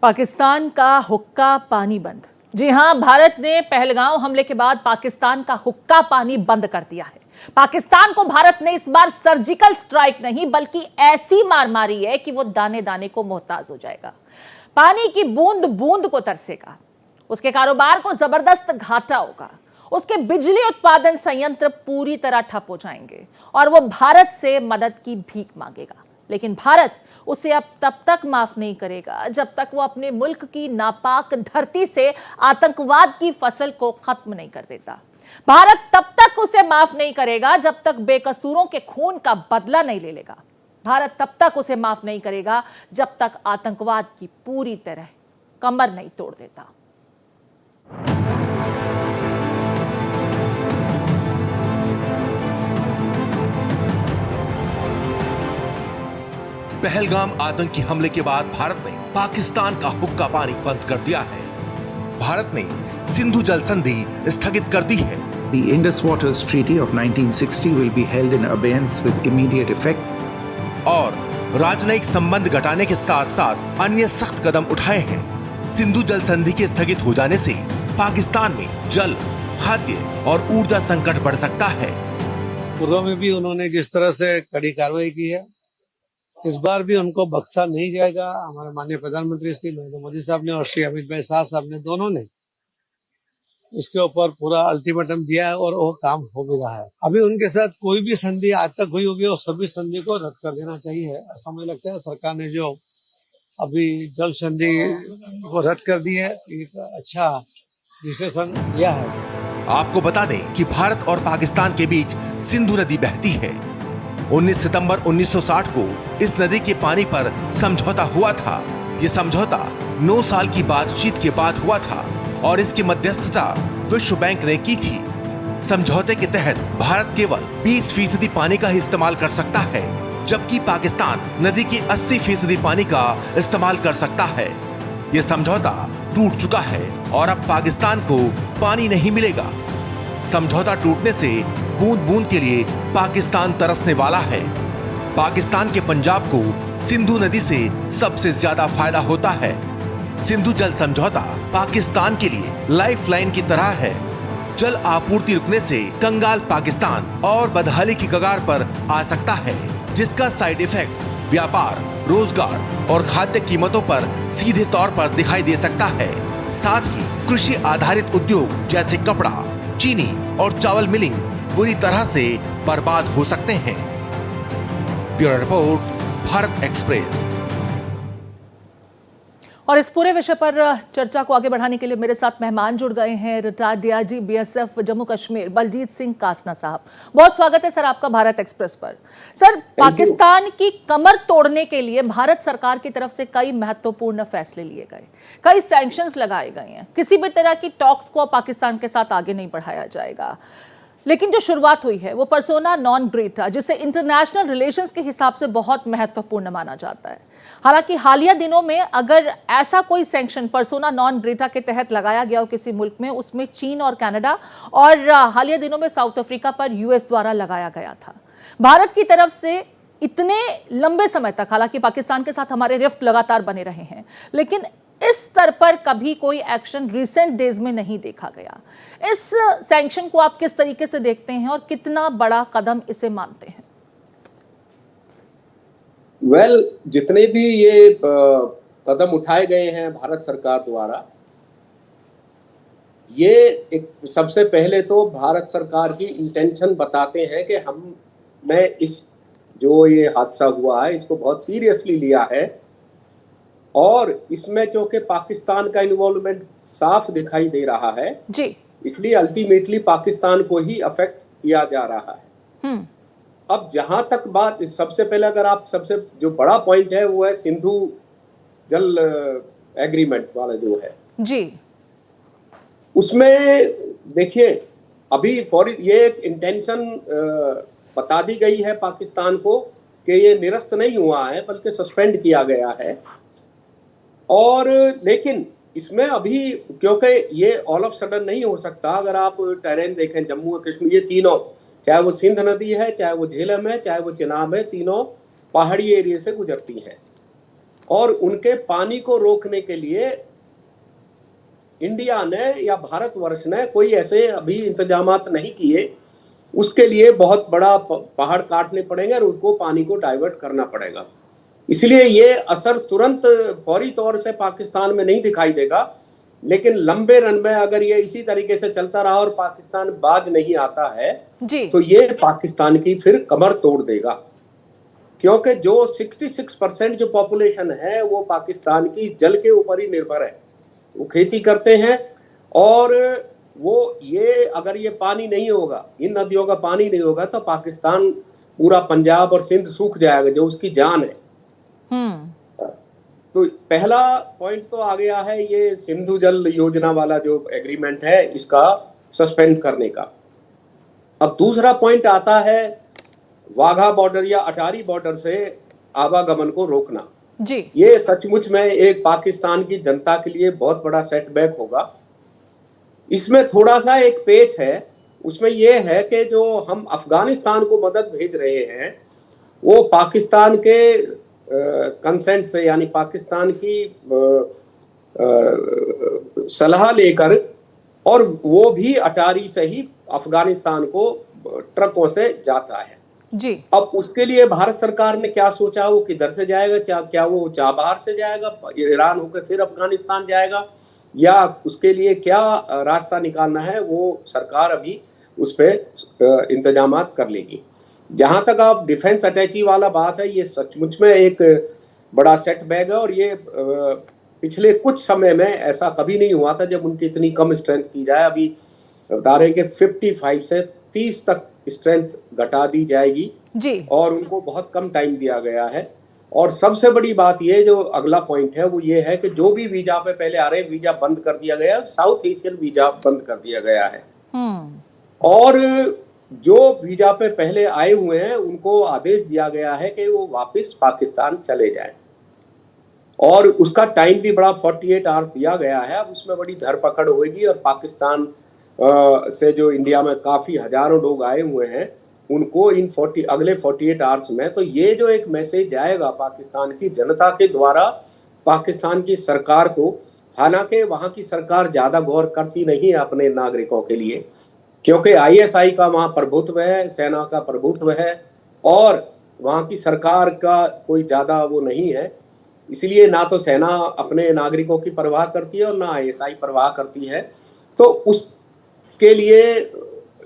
पाकिस्तान का हुक्का पानी बंद। जी हां, भारत ने पहलगांव हमले के बाद पाकिस्तान का हुक्का पानी बंद कर दिया है। पाकिस्तान को भारत ने इस बार सर्जिकल स्ट्राइक नहीं बल्कि ऐसी मार मारी है कि वो दाने दाने को मोहताज हो जाएगा। पानी की बूंद बूंद को तरसेगा, उसके कारोबार को जबरदस्त घाटा होगा, उसके बिजली उत्पादन संयंत्र पूरी तरह ठप हो जाएंगे और वो भारत से मदद की भीख मांगेगा। लेकिन भारत उसे अब तब तक माफ नहीं करेगा जब तक वो अपने मुल्क की नापाक धरती से आतंकवाद की फसल को खत्म नहीं कर देता। भारत तब तक उसे माफ नहीं करेगा जब तक बेकसूरों के खून का बदला नहीं ले लेगा। भारत तब तक उसे माफ नहीं करेगा जब तक आतंकवाद की पूरी तरह कमर नहीं तोड़ देता। पहलगाम आतंकी हमले के बाद भारत ने पाकिस्तान का हुक्का पानी बंद कर दिया है। भारत ने सिंधु जल संधि स्थगित कर दी है। The Indus Waters Treaty of 1960 will be held in abeyance with immediate effect. और राजनयिक संबंध घटाने के साथ साथ अन्य सख्त कदम उठाए हैं। सिंधु जल संधि के स्थगित हो जाने से पाकिस्तान में जल, खाद्य और ऊर्जा संकट बढ़ सकता है। पूर्व में भी उन्होंने जिस तरह से कड़ी कार्रवाई की है, इस बार भी उनको बख्शा नहीं जाएगा। हमारे माननीय प्रधानमंत्री श्री नरेंद्र मोदी साहब ने और श्री अमित भाई शाह साहब ने, दोनों ने इसके ऊपर पूरा अल्टीमेटम दिया है और वो काम हो भी रहा है। अभी उनके साथ कोई भी संधि आज तक हुई होगी, वो सभी संधि को रद्द कर देना चाहिए। ऐसा मुझे लगता है सरकार ने जो अभी जल संधि को रद्द कर दी है, एक अच्छा डिसीजन लिया है। आपको बता दें कि भारत और पाकिस्तान के बीच सिंधु नदी बहती है। 19 सितंबर 1960 को इस नदी के पानी पर समझौता हुआ था। ये समझौता 9 साल की बातचीत के बाद हुआ था और इसकी मध्यस्थता विश्व बैंक ने की थी। समझौते के तहत भारत केवल 20% पानी का ही इस्तेमाल कर सकता है, जबकि पाकिस्तान नदी के 80% पानी का इस्तेमाल कर सकता है। ये समझौता टूट चुका है और अब पाकिस्तान को पानी नहीं मिलेगा। समझौता टूटने से बूंद बूंद के लिए पाकिस्तान तरसने वाला है। पाकिस्तान के पंजाब को सिंधु नदी से सबसे ज्यादा फायदा होता है। सिंधु जल समझौता पाकिस्तान के लिए लाइफलाइन की तरह है। जल आपूर्ति रुकने से कंगाल पाकिस्तान और बदहाली की कगार पर आ सकता है, जिसका साइड इफेक्ट व्यापार, रोजगार और खाद्य कीमतों पर सीधे तौर पर दिखाई दे सकता है। साथ ही कृषि आधारित उद्योग जैसे कपड़ा, चीनी और चावल मिलिंग बुरी तरह से बर्बाद हो सकते हैं। Bureau report, Bharat express. और इस पूरे विषय पर चर्चा को आगे बढ़ाने के लिए मेरे साथ मेहमान जुड़ गए हैं retired DIG BSF Jammu Kashmir Baljeet Singh Kasana साहब। बहुत स्वागत है सर आपका भारत एक्सप्रेस पर। सर, पाकिस्तान की कमर तोड़ने के लिए भारत सरकार की तरफ से कई महत्वपूर्ण फैसले लिए गए, कई सैंक्शंस लगाए गए हैं। किसी भी तरह की टॉक्स को पाकिस्तान के साथ आगे नहीं बढ़ाया जाएगा। लेकिन जो शुरुआत हुई है वो पर्सोना नॉन ग्रेटा, जिसे इंटरनेशनल रिलेशंस के हिसाब से बहुत महत्वपूर्ण माना जाता है। हालांकि हालिया दिनों में अगर ऐसा कोई सैंक्शन पर्सोना नॉन ग्रेटा के तहत लगाया गया हो किसी मुल्क में, उसमें चीन और कनाडा और हालिया दिनों में साउथ अफ्रीका पर यूएस द्वारा लगाया गया था। भारत की तरफ से इतने लंबे समय तक, हालांकि पाकिस्तान के साथ हमारे रिफ्ट लगातार बने रहे हैं, लेकिन इस स्तर पर कभी कोई एक्शन रिसेंट डेज में नहीं देखा गया। इस सैंक्शन को आप किस तरीके से देखते हैं और कितना बड़ा कदम इसे मानते हैं? जितने भी ये कदम उठाए गए हैं भारत सरकार द्वारा, ये एक सबसे पहले तो भारत सरकार की इंटेंशन बताते हैं कि मैं इस जो ये हादसा हुआ है इसको बहुत सीरियसली लिया है और इसमें क्योंकि पाकिस्तान का इन्वॉल्वमेंट साफ दिखाई दे रहा है जी, इसलिए अल्टीमेटली पाकिस्तान को ही अफेक्ट किया जा रहा है। अब जहां तक बात, सबसे पहले अगर आप सबसे जो बड़ा पॉइंट है वो है सिंधु जल एग्रीमेंट वाला जो है जी, उसमें देखिए अभी ये एक इंटेंशन बता दी गई है पाकिस्तान को कि ये निरस्त नहीं हुआ है बल्कि सस्पेंड किया गया है। और लेकिन इसमें अभी क्योंकि ये ऑल ऑफ सडन नहीं हो सकता। अगर आप टेरेन देखें जम्मू और कश्मीर, ये तीनों, चाहे वो सिंध नदी है, चाहे वो झेलम है, चाहे वो चिनाब है, तीनों पहाड़ी एरिया से गुजरती हैं और उनके पानी को रोकने के लिए इंडिया ने या भारतवर्ष ने कोई ऐसे अभी इंतजामात नहीं किए। उसके लिए बहुत बड़ा पहाड़ काटने पड़ेंगे और उनको पानी को डाइवर्ट करना पड़ेगा। इसलिए ये असर तुरंत फौरी तौर से पाकिस्तान में नहीं दिखाई देगा, लेकिन लंबे रन में अगर ये इसी तरीके से चलता रहा और पाकिस्तान बाज नहीं आता है जी। तो ये पाकिस्तान की फिर कमर तोड़ देगा, क्योंकि जो 66% जो पॉपुलेशन है वो पाकिस्तान की जल के ऊपर ही निर्भर है। वो खेती करते हैं और वो ये अगर ये पानी नहीं होगा, इन नदियों का पानी नहीं होगा तो पाकिस्तान पूरा पंजाब और सिंध सूख जाएगा, जो उसकी जान है। तो पहला पॉइंट तो आ गया है ये सिंधु जल योजना वाला जो एग्रीमेंट है इसका सस्पेंड करने का। अब दूसरा पॉइंट आता है वाघा बॉर्डर या अटारी बॉर्डर से आवागमन को रोकना जी। ये सचमुच में एक पाकिस्तान की जनता के लिए बहुत बड़ा सेटबैक होगा। इसमें थोड़ा सा एक पेच है, उसमें यह है कि जो हम अफगानिस्तान को मदद भेज रहे हैं वो पाकिस्तान के कंसेंट से, यानी पाकिस्तान की सलाह लेकर, और वो भी अटारी से ही अफगानिस्तान को ट्रकों से जाता है जी। अब उसके लिए भारत सरकार ने क्या सोचा, वो किधर से जाएगा, क्या वो चाबहार से जाएगा, ईरान होकर फिर अफगानिस्तान जाएगा, या उसके लिए क्या रास्ता निकालना है, वो सरकार अभी उस पर इंतजामात कर लेगी। जहां तक आप डिफेंस अटैची वाला बात है, ये सचमुच में एक बड़ा सेटबैक है और ये पिछले कुछ समय में ऐसा कभी नहीं हुआ था जब उनकी इतनी कम स्ट्रेंथ की जाए। अभी बता रहे हैं कि 55 से 30 तक स्ट्रेंथ घटा दी जाएगी जी। और उनको बहुत कम टाइम दिया गया है। और सबसे बड़ी बात ये जो अगला पॉइंट है वो ये है कि जो भी वीजा पे पहले आ रहे हैं वीजा बंद कर दिया गया है, साउथ एशियन वीजा बंद कर दिया गया है। और जो वीजा पे पहले आए हुए हैं उनको आदेश दिया गया है कि वो वापस पाकिस्तान चले जाएं, और उसका टाइम भी बड़ा 48 आवर्स दिया गया है। अब उसमें बड़ी धरपकड़ होगी और पाकिस्तान से जो इंडिया में काफ़ी हजारों लोग आए हुए हैं उनको इन अगले 48 आवर्स में, तो ये जो एक मैसेज जाएगा पाकिस्तान की जनता के द्वारा पाकिस्तान की सरकार को, हालांकि वहाँ की सरकार ज़्यादा गौर करती नहीं है अपने नागरिकों के लिए, क्योंकि ISI का वहाँ प्रभुत्व है, सेना का प्रभुत्व है और वहाँ की सरकार का कोई ज़्यादा वो नहीं है। इसलिए ना तो सेना अपने नागरिकों की परवाह करती है और ना ISI परवाह करती है। तो उसके लिए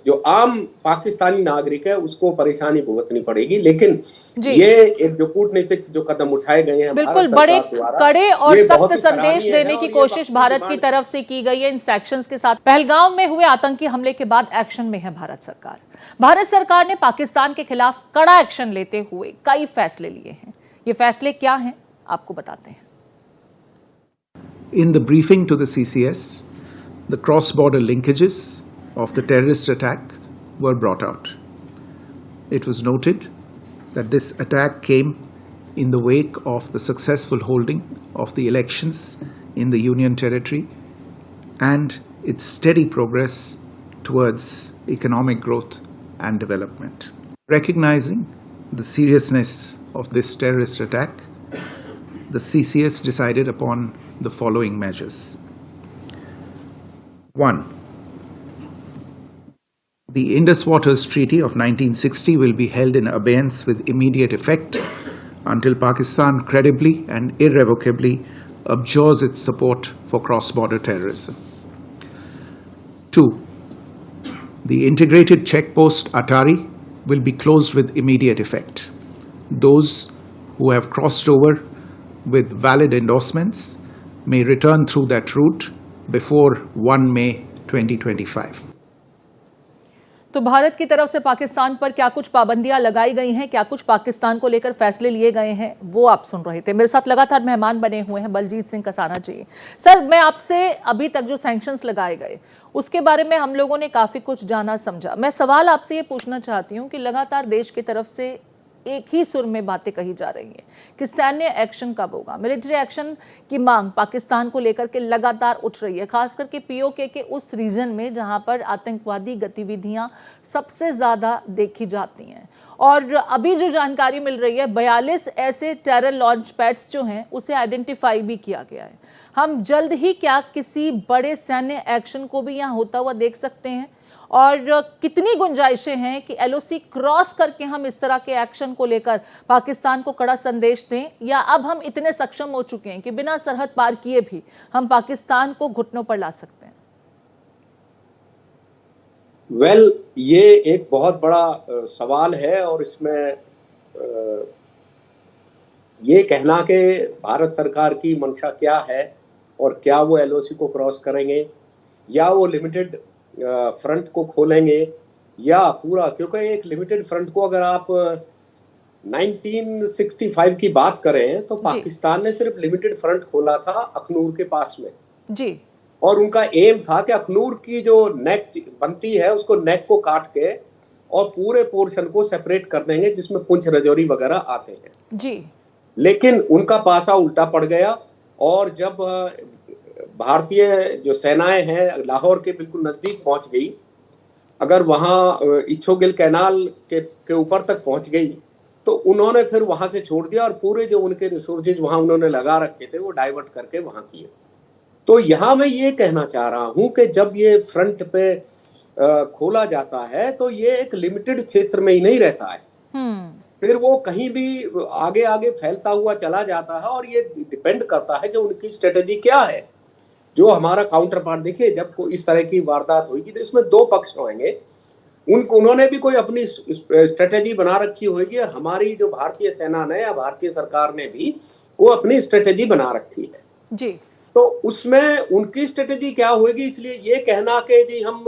जो आम पाकिस्तानी नागरिक है उसको परेशानी भुगतनी पड़ेगी। लेकिन ये एक जो कूटनीतिक जो कदम उठाए गए हैं बिल्कुल बड़े कड़े और सख्त संदेश देने की कोशिश भारत की तरफ से की गई है इन सैक्शंस के साथ। पहलगाम में हुए आतंकी हमले के बाद एक्शन में है भारत सरकार। भारत सरकार ने पाकिस्तान के खिलाफ कड़ा एक्शन लेते हुए कई फैसले लिए हैं। ये फैसले क्या हैं आपको बताते हैं। In the briefing to the CCS, the cross-border linkages of the terrorist attack were brought out. It was noted that this attack came in the wake of the successful holding of the elections in the Union Territory and its steady progress towards economic growth and development. Recognizing the seriousness of this terrorist attack, the CCS decided upon the following measures. 1. The Indus Waters Treaty of 1960 will be held in abeyance with immediate effect until Pakistan credibly and irrevocably abjures its support for cross-border terrorism. 2. The integrated checkpost Atari will be closed with immediate effect. Those who have crossed over with valid endorsements may return through that route before 1 May 2025. तो भारत की तरफ से पाकिस्तान पर क्या कुछ पाबंदियां लगाई गई हैं, क्या कुछ पाकिस्तान को लेकर फैसले लिए गए हैं, वो आप सुन रहे थे। मेरे साथ लगातार मेहमान बने हुए हैं बलजीत सिंह कसाना जी। सर, मैं आपसे अभी तक जो सैंक्शंस लगाए गए उसके बारे में हम लोगों ने काफ़ी कुछ जाना समझा। मैं सवाल आपसे ये पूछना चाहती हूँ कि लगातार देश की तरफ से एक ही सुर में बातें कही जा रही हैं कि सैन्य एक्शन कब होगा। मिलिट्री एक्शन की मांग पाकिस्तान को लेकर के लगातार उठ रही है, खास करके पीओके के उस रीजन में जहां पर आतंकवादी गतिविधियां सबसे ज्यादा देखी जाती हैं। और अभी जो जानकारी मिल रही है, 42 ऐसे टेरर लॉन्च पैड्स जो हैं उसे आइडेंटिफाई भी किया गया है। हम जल्द ही क्या किसी बड़े सैन्य एक्शन को भी यहाँ होता हुआ देख सकते हैं, और कितनी गुंजाइशें हैं कि एलओसी क्रॉस करके हम इस तरह के एक्शन को लेकर पाकिस्तान को कड़ा संदेश दें, या अब हम इतने सक्षम हो चुके हैं कि बिना सरहद पार किए भी हम पाकिस्तान को घुटनों पर ला सकते हैं? ये एक बहुत बड़ा सवाल है, और इसमें ये कहना कि भारत सरकार की मंशा क्या है और क्या वो एलओसी को क्रॉस करेंगे या वो लिमिटेड फ्रंट को खोलेंगे या पूरा, क्योंकि एक लिमिटेड फ्रंट को अगर आप 1965 की बात करें तो पाकिस्तान ने सिर्फ लिमिटेड फ्रंट खोला था अखनूर के पास में जी, और उनका एम था कि अखनूर की जो नेक बनती है उसको नेक को काट के और पूरे पोर्शन को सेपरेट कर देंगे जिसमें पुंछ रजौरी वगैरह आते हैं जी। लेकिन उनका पासा उल्टा पड़ गया, और जब भारतीय जो सेनाएं हैं लाहौर के बिल्कुल नजदीक पहुंच गई, अगर वहां इच्छोगिल कैनाल के ऊपर तक पहुंच गई तो उन्होंने फिर वहां से छोड़ दिया और पूरे जो उनके रिसोर्सेज वहां उन्होंने लगा रखे थे वो डाइवर्ट करके वहां किए। तो यहाँ मैं ये कहना चाह रहा हूं कि जब ये फ्रंट पे खोला जाता है तो ये एक लिमिटेड क्षेत्र में ही नहीं रहता है, फिर वो कहीं भी आगे आगे फैलता हुआ चला जाता है, और ये डिपेंड करता है कि उनकी स्ट्रेटेजी क्या है। जो हमारा काउंटर पार्ट, देखिए जब कोई इस तरह की वारदात होगी तो इसमें दो पक्ष होंगे, उन्होंने भी कोई अपनी स्ट्रेटेजी बना रखी होगी, और हमारी जो भारतीय सेना ने या भारतीय सरकार ने भी को अपनी स्ट्रेटेजी बना रखी है जी। तो उसमें उनकी स्ट्रेटेजी क्या होगी, इसलिए ये कहना कि जी हम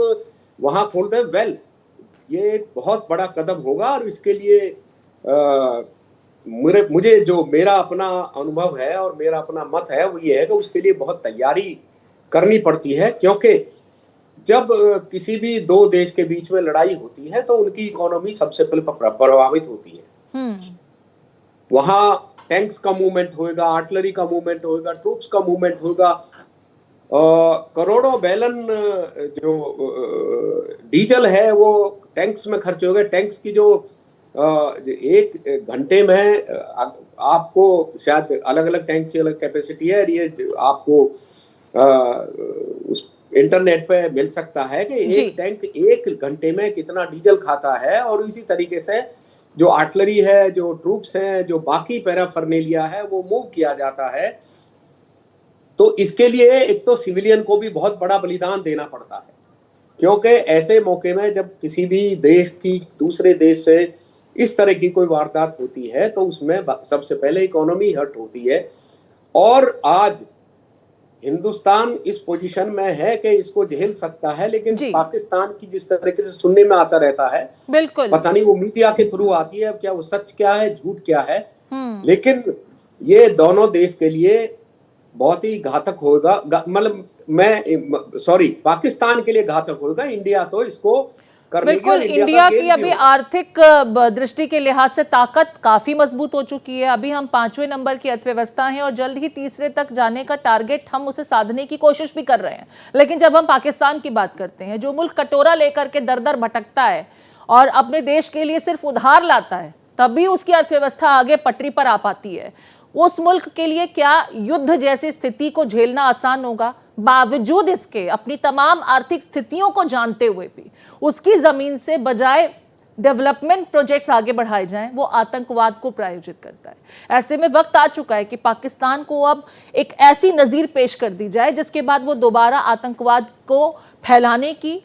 वहां खोल दें, ये एक बहुत बड़ा कदम होगा, और इसके लिए मुझे जो मेरा अपना अनुभव है और मेरा अपना मत है वो ये है कि उसके लिए बहुत तैयारी करनी पड़ती है, क्योंकि जब किसी भी दो देश के बीच में लड़ाई होती है तो उनकी इकोनॉमी सबसे पहले प्रभावित होती है। वहां टैंक्स का मूवमेंट होगा, आर्टिलरी का मूवमेंट होगा, ट्रूप्स का मूवमेंट होगा, करोड़ों बैलन जो डीजल है वो टैंक्स में खर्च होगा। टैंक्स की जो एक घंटे में आपको शायद अलग अलग टैंक की अलग कैपेसिटी है, ये आपको उस इंटरनेट पे मिल सकता है कि एक टैंक एक घंटे में कितना डीजल खाता है, और इसी तरीके से जो आर्टिलरी है, जो ट्रूप्स हैं, जो बाकी पैराफर्नेलिया है वो मूव किया जाता है। तो इसके लिए एक तो सिविलियन को भी बहुत बड़ा बलिदान देना पड़ता है, क्योंकि ऐसे मौके में जब किसी भी देश की दूसरे देश से इस तरह की कोई वारदात होती है तो उसमें सबसे पहले इकोनॉमी हर्ट होती है। और आज हिंदुस्तान इस पोजीशन में है कि इसको झेल सकता है, लेकिन पाकिस्तान की जिस तरीके से सुनने में आता रहता है, बिल्कुल पता नहीं वो मीडिया के थ्रू आती है, क्या वो सच क्या है झूठ क्या है, लेकिन ये दोनों देश के लिए बहुत ही घातक होगा। मतलब पाकिस्तान के लिए घातक होगा, इंडिया तो इसको बिल्कुल, इंडिया की अभी आर्थिक दृष्टि के लिहाज से ताकत काफी मजबूत हो चुकी है। अभी हम 5वें नंबर की अर्थव्यवस्था हैं और जल्द ही तीसरे तक जाने का टारगेट हम उसे साधने की कोशिश भी कर रहे हैं। लेकिन जब हम पाकिस्तान की बात करते हैं, जो मुल्क कटोरा लेकर के दर दर भटकता है और अपने देश के लिए सिर्फ उधार लाता है, तभी उसकी अर्थव्यवस्था आगे पटरी पर आ पाती है। उस मुल्क के लिए क्या युद्ध जैसी स्थिति को झेलना आसान होगा? बावजूद इसके, अपनी तमाम आर्थिक स्थितियों को जानते हुए भी, उसकी जमीन से बजाय डेवलपमेंट प्रोजेक्ट्स आगे बढ़ाए जाएं, वो आतंकवाद को प्रायोजित करता है। ऐसे में वक्त आ चुका है कि पाकिस्तान को अब एक ऐसी नजीर पेश कर दी जाए जिसके बाद वो दोबारा आतंकवाद को फैलाने की,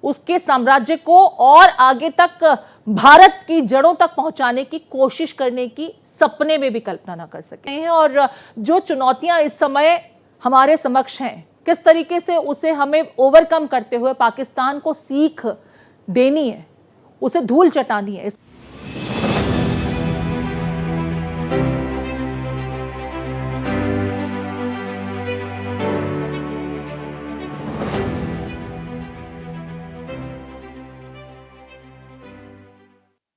उसके साम्राज्य को और आगे तक भारत की जड़ों तक पहुंचाने की कोशिश करने की सपने में भी कल्पना ना कर सके हैं। और जो चुनौतियां इस समय हमारे समक्ष हैं, किस तरीके से उसे हमें ओवरकम करते हुए पाकिस्तान को सीख देनी है, उसे धूल चटानी है।